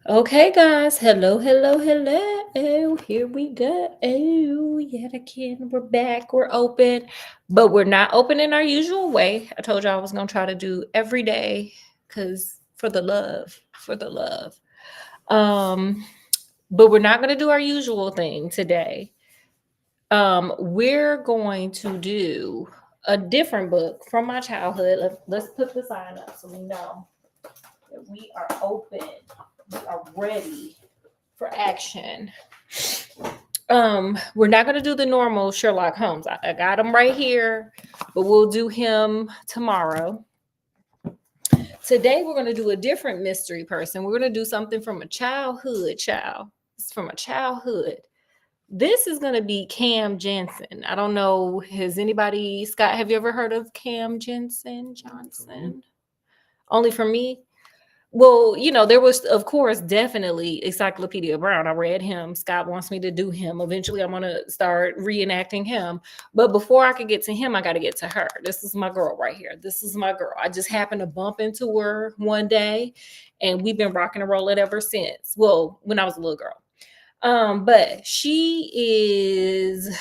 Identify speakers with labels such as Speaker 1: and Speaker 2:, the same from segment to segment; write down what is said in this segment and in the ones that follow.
Speaker 1: Okay, guys. Hello, hello, hello. Here we go. Oh, yet again, we're back. We're open, but we're not open in our usual way. I told you I was gonna try to do every day because for the love, for the love. Um, but we're not gonna do our usual thing today. We're going to do a different book from my childhood. Let's put the sign up so we know that we are open. We are ready for action. We're not gonna do the normal Sherlock Holmes. I got him right here, but we'll do him tomorrow. Today we're gonna do a different mystery person. We're gonna do something from a childhood child. It's from a childhood. This is gonna be Cam Jansen. I don't know. Has anybody, Scott? Have you ever heard of Cam Jansen Johnson? Only for me. Well, there was, of course, definitely Encyclopedia Brown. I read him. Scott wants me to do him. Eventually, I'm going to start reenacting him. But before I could get to him, I got to get to her. This is my girl right here. This is my girl. I just happened to bump into her one day, and we've been rocking and rolling ever since. Well, when I was a little girl. But she is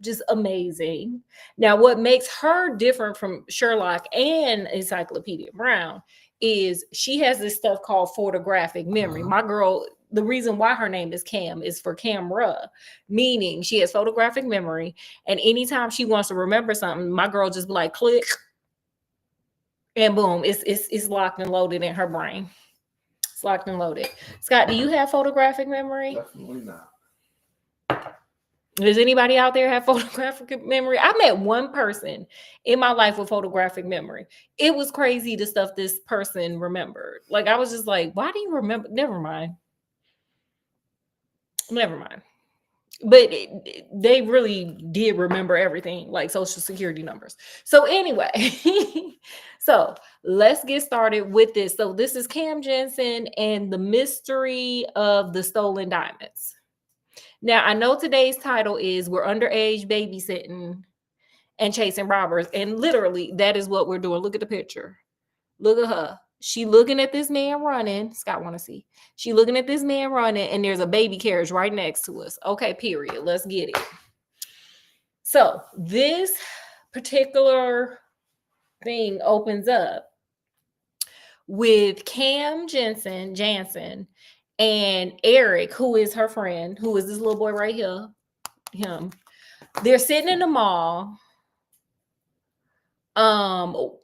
Speaker 1: just amazing. Now, what makes her different from Sherlock and Encyclopedia Brown is she has this stuff called photographic memory. My girl, the reason why her name is Cam is for camera, meaning she has photographic memory. And anytime she wants to remember something, my girl just be like click and boom, it's locked and loaded in her brain. It's locked and loaded. Scott, do you have photographic memory?
Speaker 2: Definitely not.
Speaker 1: Does anybody out there have photographic memory? I met one person in my life with photographic memory. It was crazy the stuff this person remembered. Like I was just like, why do you remember? Never mind. Never mind. But they really did remember everything, like social security numbers. So anyway, so let's get started with this. So this is Cam Jansen and the mystery of the stolen diamonds. Now I know today's title is We're Underage Babysitting and Chasing Robbers. And literally, that is what we're doing. Look at the picture. Look at her. She looking at this man running. Scott want to see. She looking at this man running, and there's a baby carriage right next to us. Okay, period. Let's get it. So this particular thing opens up with Cam Jansen, and Eric, who is her friend, who is this little boy right here. Him. They're sitting in the mall. Um,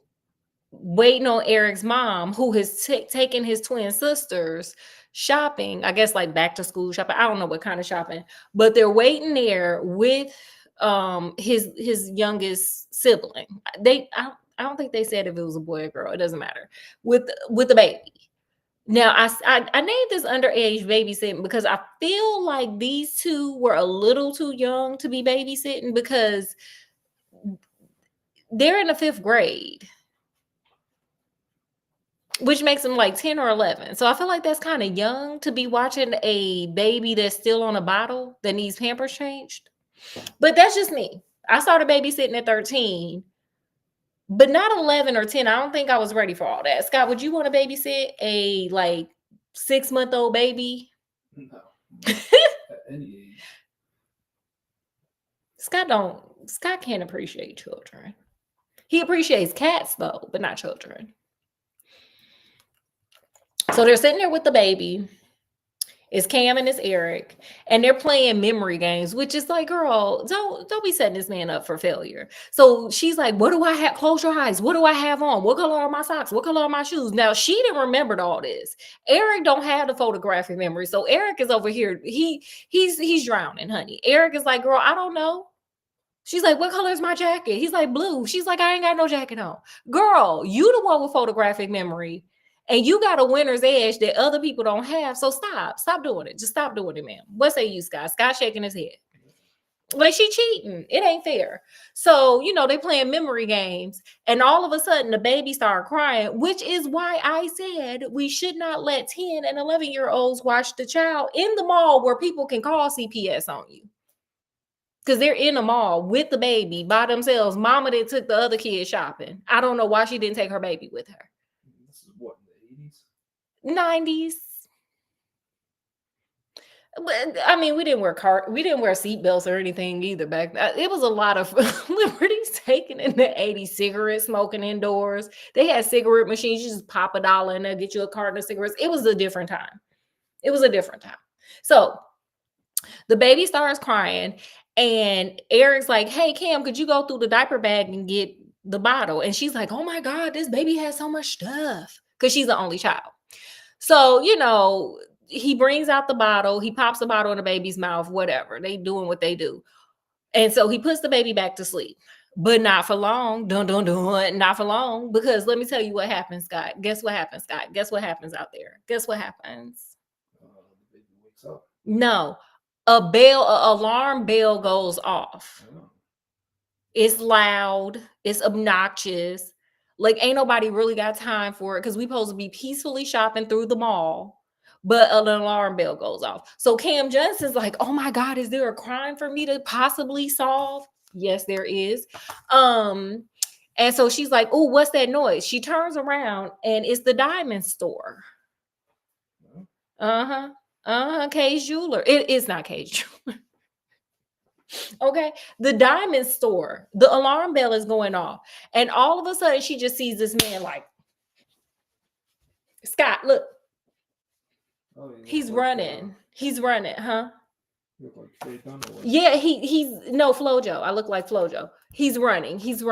Speaker 1: waiting on Eric's mom, who has taken his twin sisters shopping, I guess like back to school shopping. I don't know what kind of shopping, but they're waiting there with his youngest sibling. I don't think they said if it was a boy or girl. It doesn't matter. With the baby. Now I named this underage babysitting because I feel like these two were a little too young to be babysitting because they're in the fifth grade, which makes them like 10 or 11. So I feel like that's kind of young to be watching a baby that's still on a bottle that needs Pampers changed. But that's just me. I started babysitting at 13, but not 11 or 10. I don't think I was ready for all that. Scott, would you want to babysit a like 6-month-old baby?
Speaker 2: No. At any age.
Speaker 1: Scott can't appreciate children. He appreciates cats though, but not children. So they're sitting there with the baby. It's Cam and it's Eric, and they're playing memory games, which is like, girl, don't be setting this man up for failure. So she's like, "What do I have? Close your eyes. What do I have on? What color are my socks? What color are my shoes?" Now she didn't remember all this. Eric don't have the photographic memory, so Eric is over here. He's drowning, honey. Eric is like, "Girl, I don't know." She's like, "What color is my jacket?" He's like, "Blue." She's like, "I ain't got no jacket on." Girl, you the one with photographic memory. And you got a winner's edge that other people don't have. So stop doing it. Just stop doing it, ma'am. What say you, Scott? Scott shaking his head. Like she cheating. It ain't fair. So, they playing memory games. And all of a sudden the baby started crying, which is why I said we should not let 10 and 11-year-olds watch the child in the mall where people can call CPS on you. Because they're in the mall with the baby by themselves. Mama that took the other kid shopping. I don't know why she didn't take her baby with her.
Speaker 2: This is what, in the 80s?
Speaker 1: 90s. But, I mean, we didn't wear seatbelts or anything either back then. It was a lot of liberties taken in the 80s, cigarette smoking indoors. They had cigarette machines. You just pop $1 in there, get you a carton of cigarettes. It was a different time. It was a different time. So the baby starts crying, and Eric's like, "Hey, Cam, could you go through the diaper bag and get the bottle?" And she's like, "Oh my God, this baby has so much stuff," because she's the only child. So, he brings out the bottle, he pops the bottle in the baby's mouth, whatever. They doing what they do. And so he puts the baby back to sleep. But not for long. Dun dun dun. Not for long. Because let me tell you what happens, Scott. Guess what happens, Scott? Guess what happens out there? Guess what happens?
Speaker 2: The baby wakes up.
Speaker 1: No. A alarm bell goes off.
Speaker 2: Oh.
Speaker 1: It's loud, it's obnoxious. Like, ain't nobody really got time for it because we supposed to be peacefully shopping through the mall, but an alarm bell goes off. So Cam Jansen's like, "Oh my God, is there a crime for me to possibly solve?" Yes, there is. And so she's like, "Oh, what's that noise?" She turns around and it's the diamond store. Cage Jeweler. It is not Cage Jeweler. Okay, the diamond store, the alarm bell is going off, and all of a sudden she just sees this man like, "Scott, look,
Speaker 2: Oh, yeah,
Speaker 1: he's
Speaker 2: like,
Speaker 1: running, huh?"
Speaker 2: You look like Trey Dunaway.
Speaker 1: Yeah, he's no Flojo. I look like Flojo. He's running, he's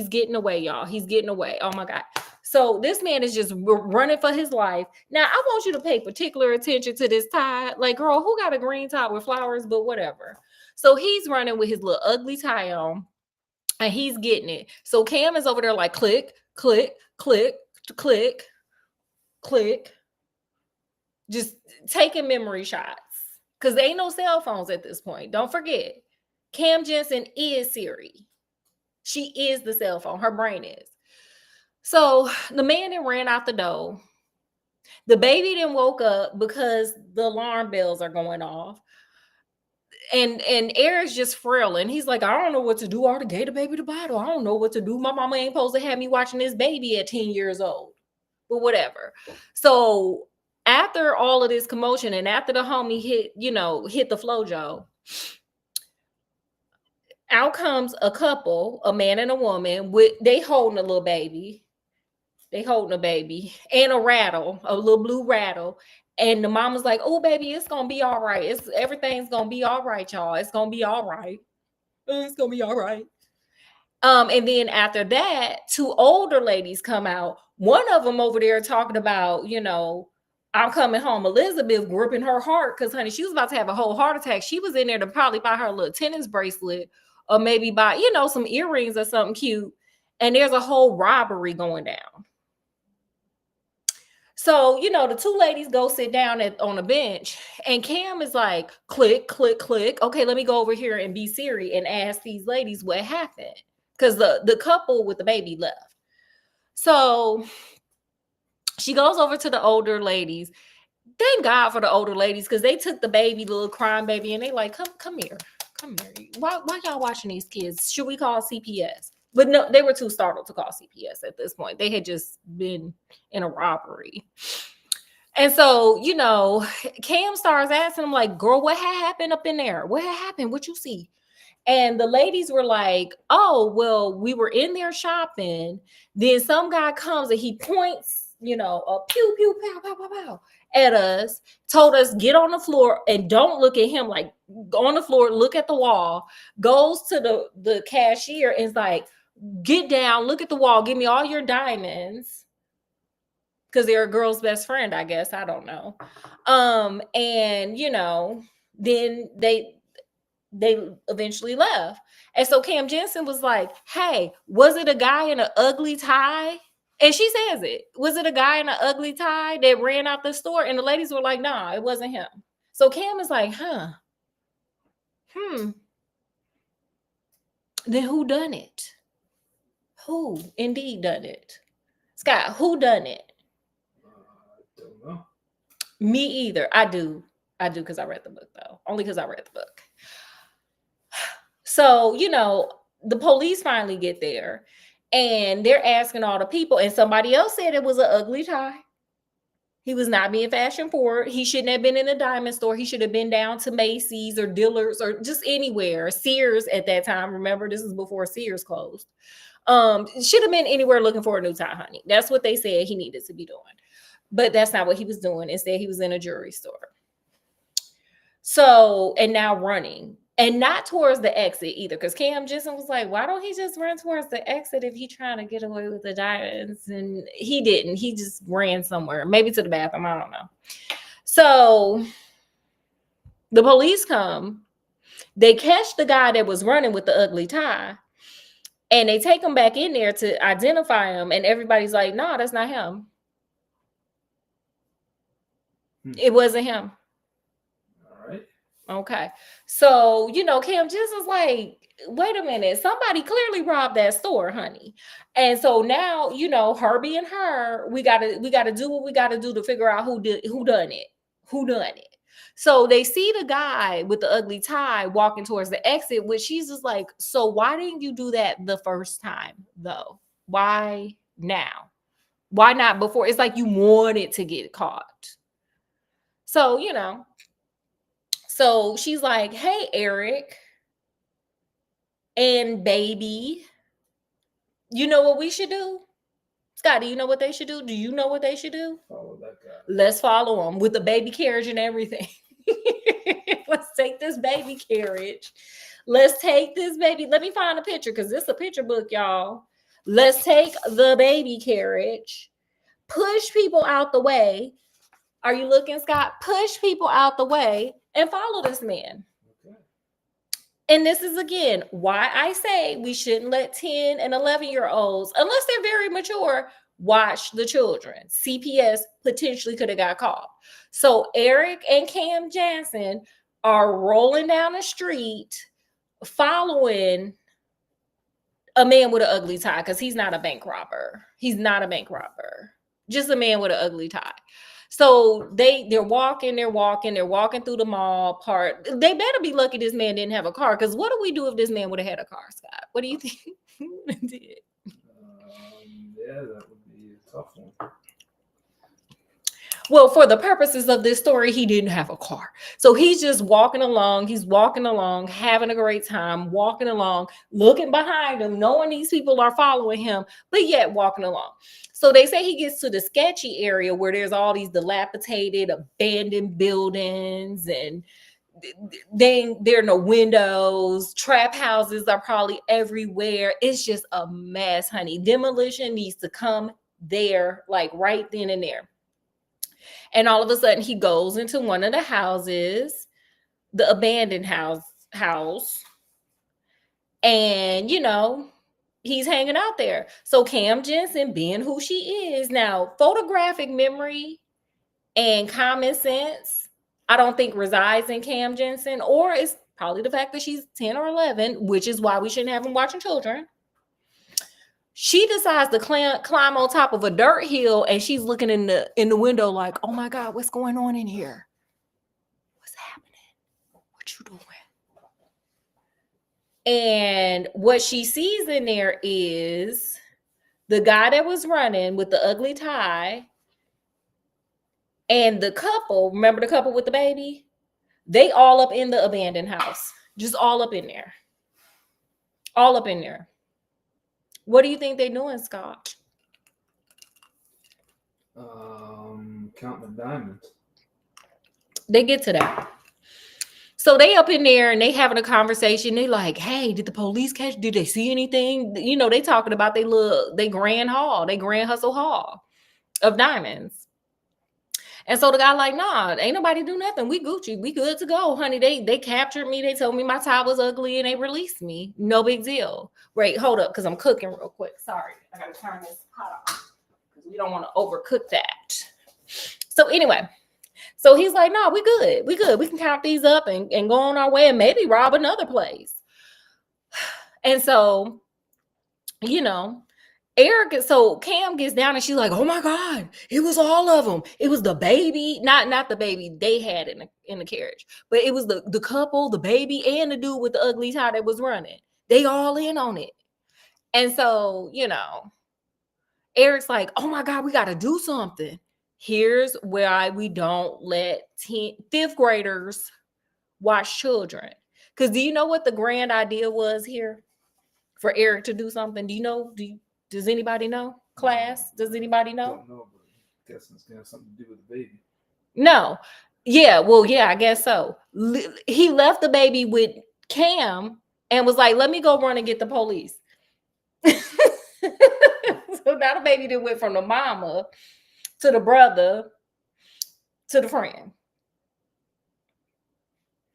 Speaker 1: getting away, y'all. He's getting away. Oh my God. So this man is just running for his life. Now I want you to pay particular attention to this tie. Like, girl, who got a green tie with flowers? But whatever. So he's running with his little ugly tie on, and he's getting it. So Cam is over there like, click, click, click, click, click, just taking memory shots. Because there ain't no cell phones at this point. Don't forget, Cam Jansen is Siri. She is the cell phone. Her brain is. So the man then ran out the door. The baby then woke up because the alarm bells are going off. And Eric's just frailing. He's like, "I don't know what to do. I already gave the baby the bottle. I don't know what to do. My mama ain't supposed to have me watching this baby at 10 years old." But whatever. So after all of this commotion and after the homie hit the Flojo, out comes a couple, a man and a woman, they holding a little baby. They holding a baby and a rattle, a little blue rattle. And the mama's like, "Oh, baby, it's gonna be all right. Everything's gonna be all right, y'all. It's gonna be all right. It's gonna be all right." And then after that, two older ladies come out. One of them over there talking about, "I'm coming home." Elizabeth gripping her heart because, honey, she was about to have a whole heart attack. She was in there to probably buy her a little tennis bracelet or maybe buy, some earrings or something cute. And there's a whole robbery going down. So, the two ladies go sit down on a bench, and Cam is like, click, click, click. Okay, let me go over here and be Siri and ask these ladies what happened. Because the couple with the baby left. So she goes over to the older ladies. Thank God for the older ladies, because they took the baby, little crying baby, and they like, come here. Come here. Why y'all watching these kids? Should we call CPS? But no, they were too startled to call CPS at this point. They had just been in a robbery. And so, Cam starts asking them like, "Girl, what had happened up in there? What had happened? What you see?" And the ladies were like, "Oh, well, we were in there shopping. Then some guy comes and he points, a pew, pew, pow, pow, pow, pow at us, told us get on the floor and don't look at him, like go on the floor, look at the wall, goes to the cashier and is like, get down, look at the wall, give me all your diamonds." Because they're a girl's best friend, I guess. I don't know. And then they eventually left. And so Cam Jansen was like, "Hey, was it a guy in an ugly tie?" And she says it. "Was it a guy in an ugly tie that ran out the store?" And the ladies were like, "Nah, it wasn't him." So Cam is like, then who done it? Who indeed done it? Scott, who done it?
Speaker 2: I don't know.
Speaker 1: Me either. I do because I read the book, though. Only because I read the book. So, the police finally get there and they're asking all the people, and somebody else said it was an ugly tie. He was not being fashion forward. He shouldn't have been in a diamond store. He should have been down to Macy's or Dillard's or just anywhere. Sears at that time. Remember, this is before Sears closed. Should have been anywhere looking for a new tie, honey. That's what they said he needed to be doing. But that's not what he was doing. Instead, he was in a jewelry store. So, and now running. And not towards the exit either. Because Cam Jansen was like, why don't he just run towards the exit if he trying to get away with the diamonds? And he didn't. He just ran somewhere. Maybe to the bathroom. I don't know. So the police come. They catch the guy that was running with the ugly tie. And they take him back in there to identify him. And everybody's like, no, that's not him. It wasn't him.
Speaker 2: All right.
Speaker 1: Okay. So, Cam Jansen's like, wait a minute, somebody clearly robbed that store, honey. And so now, her being her, we gotta do what we gotta do to figure out who done it. So they see the guy with the ugly tie walking towards the exit, which she's just like, so why didn't you do that the first time though? Why now? Why not before? It's like you wanted to get caught. So, so she's like, hey, Eric and baby, you know what we should do? Scott, do you know what they should do? Do you know what they should do?
Speaker 2: Follow that guy.
Speaker 1: Let's follow him with the baby carriage and everything. Let's take this baby carriage. Let's take this baby. Let me find a picture because this is a picture book, y'all. Let's take the baby carriage, push people out the way. Are you looking, Scott? Push people out the way and follow this man. Okay. And this is, again, why I say we shouldn't let 10 and 11-year-olds, unless they're very mature, watch the children. CPS potentially could have got caught. So Eric and Cam Jansen are rolling down the street following a man with an ugly tie because he's not a bank robber. He's not a bank robber. Just a man with an ugly tie. So they're walking through the mall part. They better be lucky this man didn't have a car. Because what do we do if this man would have had a car, Scott? What do you think?
Speaker 2: Yeah, that would be a tough one.
Speaker 1: Well, for the purposes of this story, he didn't have a car. So he's just walking along. He's walking along, having a great time, walking along, looking behind him, knowing these people are following him, but yet walking along. So they say he gets to the sketchy area where there's all these dilapidated, abandoned buildings, and then there are no windows. Trap houses are probably everywhere. It's just a mess, honey. Demolition needs to come there, like right then and there. And all of a sudden, he goes into one of the houses, the abandoned house, and, he's hanging out there. So Cam Jansen, being who she is, now, photographic memory and common sense, I don't think resides in Cam Jansen, or it's probably the fact that she's 10 or 11, which is why we shouldn't have them watching children. She decides to climb on top of a dirt hill, and she's looking in the window like, oh my God, what's going on in here? What's happening? What you doing? And what she sees in there is the guy that was running with the ugly tie and the couple, remember the couple with the baby? They all up in the abandoned house, just all up in there. All up in there. What do you think they're doing, Scott?
Speaker 2: Counting the diamonds.
Speaker 1: They get to that. So they up in there and they having a conversation. They like, hey, did the police catch? Did they see anything? They talking about they grand hustle haul of diamonds. And so the guy like, nah, ain't nobody do nothing. We Gucci. We good to go, honey. They captured me. They told me my tie was ugly and they released me. No big deal. Wait, hold up, because I'm cooking real quick. Sorry. I got to turn this pot off because we don't want to overcook that. So anyway, so he's like, no, we good. We good. We can count these up and go on our way and maybe rob another place. And so, Eric, so Cam gets down and she's like, oh my God, it was all of them. It was the baby, not the baby they had in the carriage, but it was the couple, the baby, and the dude with the ugly tie that was running. They all in on it. And so, Eric's like, oh my God, we got to do something. Here's why we don't let fifth graders watch children. Because do you know what the grand idea was here for Eric to do something? Do you know? Does anybody know? Class? Does anybody know?
Speaker 2: Don't know, but I'm guessing it's gonna have something to do with the baby.
Speaker 1: No. Yeah, well, yeah, I guess so. He left the baby with Cam and was like, let me go run and get the police. So now the baby then went from the mama to the brother to the friend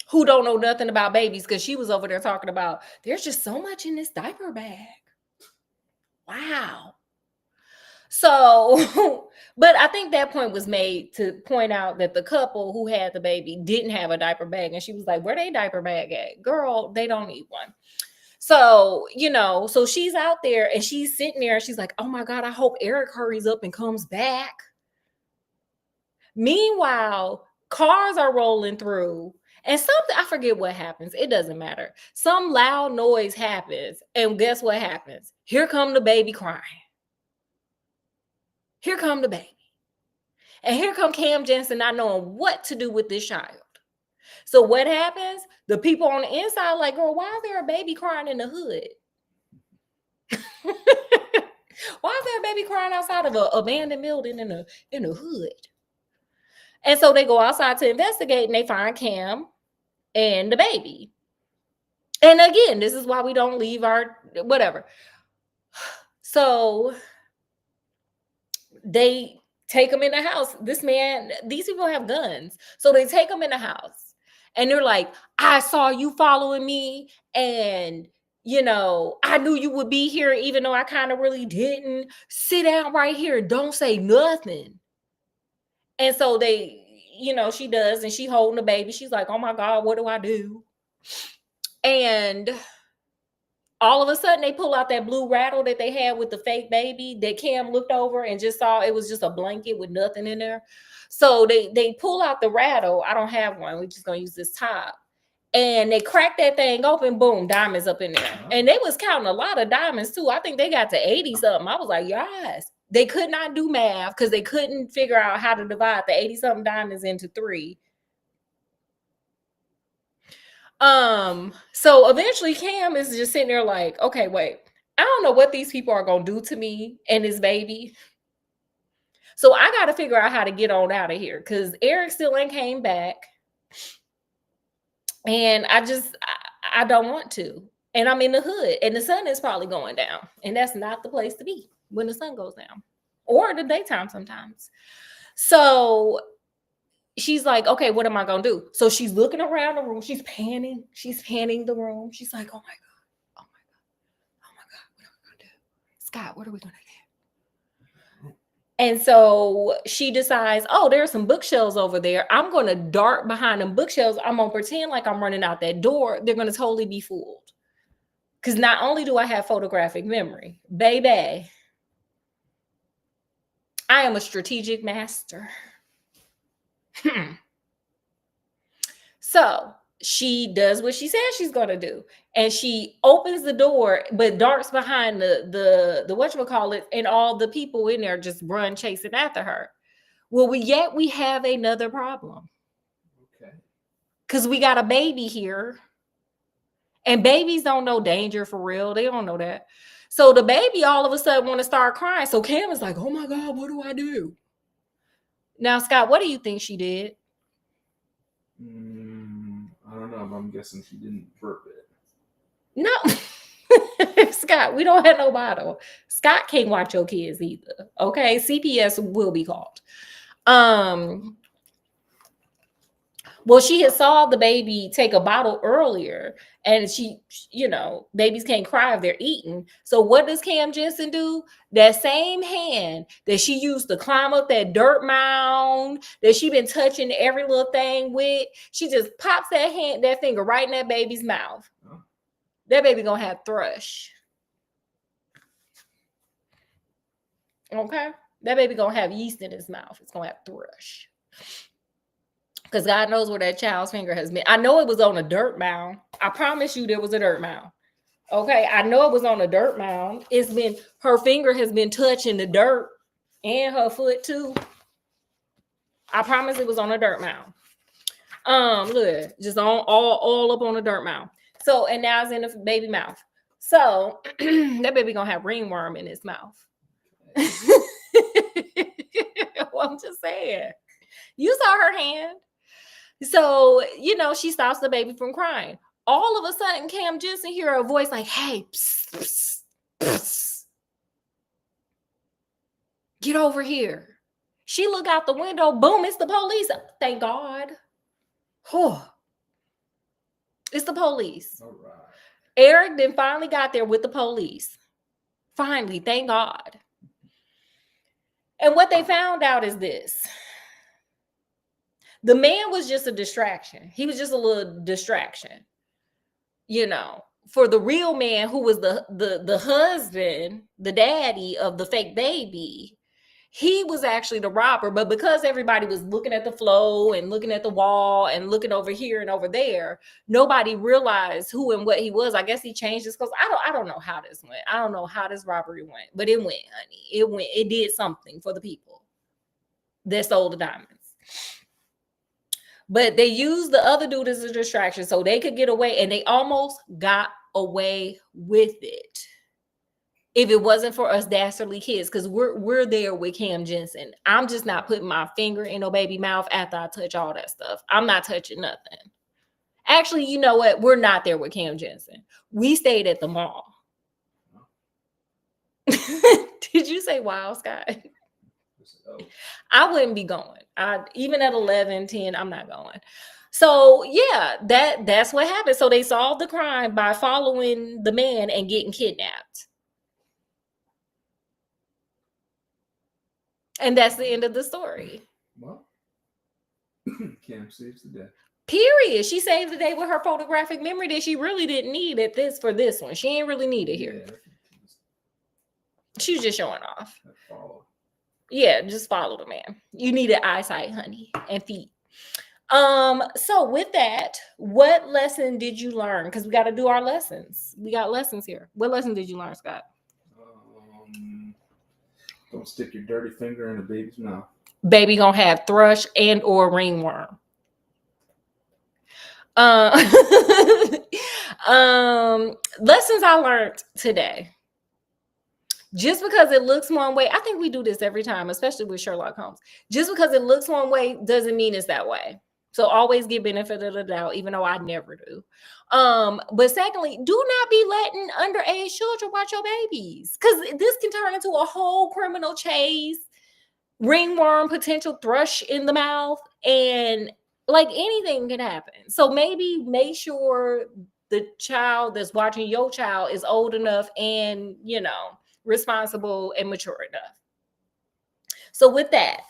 Speaker 1: who don't know nothing about babies, because she was over there talking about there's just so much in this diaper bag. Wow. So, but I think that point was made to point out that the couple who had the baby didn't have a diaper bag. And she was like, where they diaper bag at? Girl, they don't need one. So, so she's out there and she's sitting there and she's like, oh my God, I hope Eric hurries up and comes back. Meanwhile, cars are rolling through and something, I forget what happens. It doesn't matter. Some loud noise happens. And guess what happens? Here come the baby crying. Here come the baby. And here come Cam Jansen not knowing what to do with this child. So what happens? The people on the inside are like, girl, why is there a baby crying in the hood? Why is there a baby crying outside of an abandoned building in the hood? And so they go outside to investigate and they find Cam and the baby. And again, this is why we don't leave our whatever. So they take him in the house. These people have guns. So they take him in the house and they're like, I saw you following me. And, I knew you would be here, even though I kind of really didn't. Sit down right here. Don't say nothing. And so they, she does, and she holding the baby. She's like, oh my God, what do I do? And all of a sudden they pull out that blue rattle that they had with the fake baby that Cam looked over and just saw it was just a blanket with nothing in there. So they pull out the rattle. I don't have one. We're just going to use this top. And they crack that thing open, boom, diamonds up in there. And they was counting a lot of diamonds too. I think they got to 80 something. I was like, yes. They could not do math because they couldn't figure out how to divide the 80 something diamonds into 3. So eventually Cam is just sitting there like, okay, wait, I don't know what these people are going to do to me and this baby. So I got to figure out how to get on out of here because Eric still ain't came back. And I don't want to. And I'm in the hood and the sun is probably going down. And that's not the place to be when the sun goes down or the daytime sometimes. So she's like, okay, what am I going to do? So she's looking around the room. She's panning the room. She's like, oh my God, what are we going to do? Scott, what are we going to do? And so she decides, oh, there's some bookshelves over there. I'm going to dart behind them bookshelves. I'm going to pretend like I'm running out that door. They're going to totally be fooled. Because not only do I have photographic memory, baby, I am a strategic master. So she does what she says she's going to do. And she opens the door, but darts behind the whatchamacallit, and all the people in there just run chasing after her. Well, we have another problem.
Speaker 2: Okay.
Speaker 1: Because we got a baby here. And babies don't know danger for real. They don't know that. So the baby all of a sudden want to start crying. So Cam is like, oh my God, what do I do? Now, Scott, what do you think she did?
Speaker 2: I don't know, but I'm guessing she didn't burp it.
Speaker 1: No. Scott, we don't have no bottle. Scott can't watch your kids either. Okay. CPS will be called. Well, she had saw the baby take a bottle earlier, and babies can't cry if they're eating. So what does Cam Jansen do? That same hand that she used to climb up that dirt mound that she been touching every little thing with, she just pops that finger right in that baby's mouth. Huh? That baby gonna have thrush. Okay? That baby gonna have yeast in his mouth. It's gonna have thrush. Because God knows where that child's finger has been. I know it was on a dirt mound. I promise you there was a dirt mound. Okay, I know it was on a dirt mound. Her finger has been touching the dirt and her foot too. I promise it was on a dirt mound. Look, just on all up on a dirt mound. So, and now it's in the baby mouth. So that baby gonna have ringworm in his mouth. Well, I'm just saying. You saw her hand. So, she stops the baby from crying. All of a sudden, Cam Jansen hear a voice like, hey, psst, psst, psst. Get over here. She look out the window. Boom, it's the police. Thank God. Oh, it's the police.
Speaker 2: All right.
Speaker 1: Eric then finally got there with the police. Finally, thank God. And what they found out is this. The man was just a distraction. He was just a little distraction. For the real man who was the husband, the daddy of the fake baby, he was actually the robber. But because everybody was looking at the flow and looking at the wall and looking over here and over there, nobody realized who and what he was. I guess he changed his clothes. I don't know how this went. I don't know how this robbery went, but it went, honey. It went. It did something for the people that sold the diamonds. But they used the other dude as a distraction so they could get away, and they almost got away with it. If it wasn't for us dastardly kids, because we're there with Cam Jansen. I'm just not putting my finger in no baby mouth after I touch all that stuff. I'm not touching nothing. Actually, you know what? We're not there with Cam Jansen. We stayed at the mall. Did you say wow, Scott?
Speaker 2: Oh.
Speaker 1: I wouldn't be going. Even at 11, 10, I'm not going. So yeah, that's what happened. So they solved the crime by following the man and getting kidnapped. And that's the end of the story.
Speaker 2: Well, Cam saves the day.
Speaker 1: Period. She saved the day with her photographic memory that she really didn't need for this one. She ain't really need it here.
Speaker 2: Yeah,
Speaker 1: She was just showing off.
Speaker 2: Follow.
Speaker 1: Yeah, just follow the man. You needed eyesight, honey, and feet. So with that, what lesson did you learn? Because we got to do our lessons. We got lessons here. What lesson did you learn, Scott?
Speaker 2: Don't stick your dirty finger in a baby's mouth.
Speaker 1: Baby gonna have thrush and or ringworm. Lessons I learned today. Just because it looks one way, I think we do this every time, especially with Sherlock Holmes. Just because it looks one way doesn't mean it's that way. So always give benefit of the doubt, even though I never do. But secondly, do not be letting underage children watch your babies, because this can turn into a whole criminal chase, ringworm, potential thrush in the mouth, and like anything can happen. So maybe make sure the child that's watching your child is old enough and, responsible and mature enough. So with that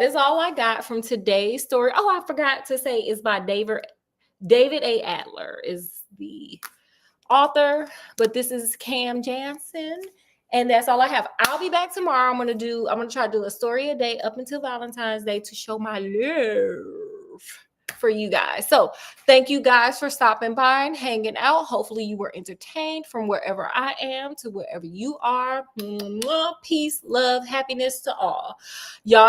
Speaker 1: is all I got from today's story. Oh, I forgot to say it's by David A. Adler is the author, but this is Cam Jansen, and that's all I have. I'll be back tomorrow. I'm gonna try to do a story a day up until Valentine's Day to show my love for you guys. So thank you guys for stopping by and hanging out. Hopefully you were entertained from wherever I am to wherever you are. Peace, love, happiness to all. Y'all